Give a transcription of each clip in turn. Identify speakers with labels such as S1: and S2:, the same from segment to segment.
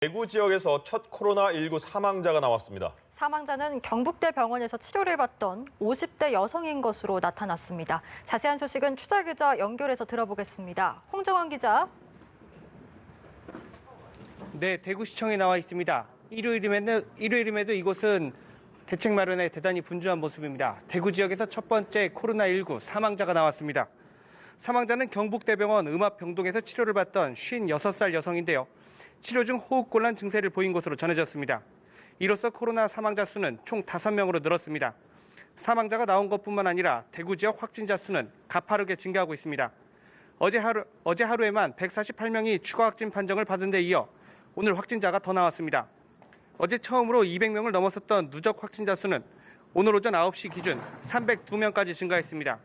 S1: 대구 지역에서 첫 코로나19 사망자가 나왔습니다.
S2: 사망자는 경북대 병원에서 치료를 받던 50대 여성인 것으로 나타났습니다. 자세한 소식은 취재 기자 연결해서 들어보겠습니다. 홍정원 기자.
S3: 네, 대구시청에 나와 있습니다. 일요일임에도 이곳은 대책 마련에 대단히 분주한 모습입니다. 대구 지역에서 첫 번째 코로나19 사망자가 나왔습니다. 사망자는 경북대병원 음압병동에서 치료를 받던 56살 여성인데요. 치료 중 호흡곤란 증세를 보인 것으로 전해졌습니다. 이로써 코로나 사망자 수는 총 5명으로 늘었습니다. 사망자가 나온 것뿐만 아니라 대구 지역 확진자 수는 가파르게 증가하고 있습니다. 어제 하루에만 148명이 추가 확진 판정을 받은 데 이어 오늘 확진자가 더 나왔습니다. 어제 처음으로 200명을 넘었었던 누적 확진자 수는 오늘 오전 9시 기준 302명까지 증가했습니다.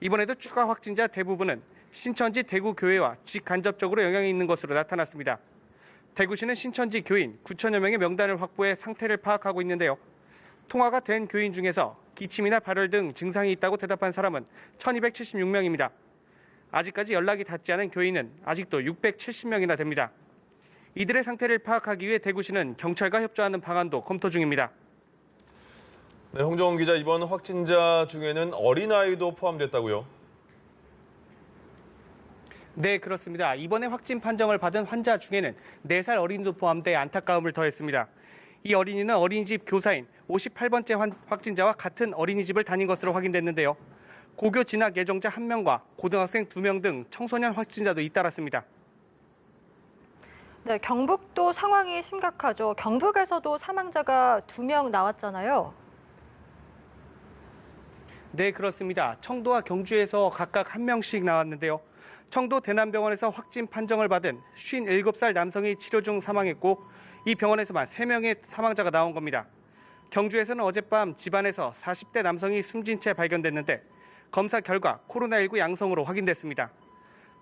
S3: 이번에도 추가 확진자 대부분은 신천지 대구교회와 직간접적으로 영향이 있는 것으로 나타났습니다. 대구시는 신천지 교인 9천여 명의 명단을 확보해 상태를 파악하고 있는데요. 통화가 된 교인 중에서 기침이나 발열 등 증상이 있다고 대답한 사람은 1276명입니다. 아직까지 연락이 닿지 않은 교인은 아직도 670명이나 됩니다. 이들의 상태를 파악하기 위해 대구시는 경찰과 협조하는 방안도 검토 중입니다.
S1: 네, 홍정원 기자, 이번 확진자 중에는 어린아이도 포함됐다고요?
S3: 네, 그렇습니다. 이번에 확진 판정을 받은 환자 중에는 4살 어린이도 포함돼 안타까움을 더했습니다. 이 어린이는 어린이집 교사인 58번째 확진자와 같은 어린이집을 다닌 것으로 확인됐는데요. 고교 진학 예정자 1명과 고등학생 2명 등 청소년 확진자도 잇따랐습니다.
S2: 네, 경북도 상황이 심각하죠. 경북에서도 사망자가 2명 나왔잖아요.
S3: 네, 그렇습니다. 청도와 경주에서 각각 1명씩 나왔는데요. 청도 대남병원에서 확진 판정을 받은 57살 남성이 치료 중 사망했고 이 병원에서만 3명의 사망자가 나온 겁니다. 경주에서는 어젯밤 집안에서 40대 남성이 숨진 채 발견됐는데 검사 결과 코로나19 양성으로 확인됐습니다.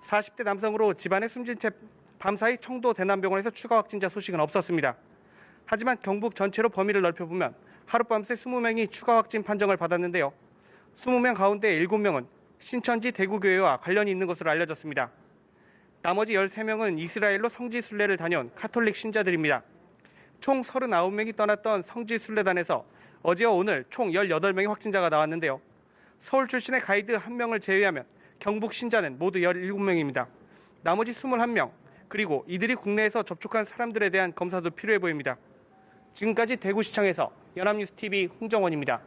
S3: 40대 남성으로 집안에 숨진 채 밤사이 청도 대남병원에서 추가 확진자 소식은 없었습니다. 하지만 경북 전체로 범위를 넓혀보면 하룻밤새 20명이 추가 확진 판정을 받았는데요. 20명 가운데 7명은 신천지 대구교회와 관련이 있는 것으로 알려졌습니다. 나머지 13명은 이스라엘로 성지순례를 다녀온 카톨릭 신자들입니다. 총 39명이 떠났던 성지순례단에서 어제와 오늘 총 18명의 확진자가 나왔는데요. 서울 출신의 가이드 1명을 제외하면 경북 신자는 모두 17명입니다. 나머지 21명, 그리고 이들이 국내에서 접촉한 사람들에 대한 검사도 필요해 보입니다. 지금까지 대구시청에서 연합뉴스TV 홍정원입니다.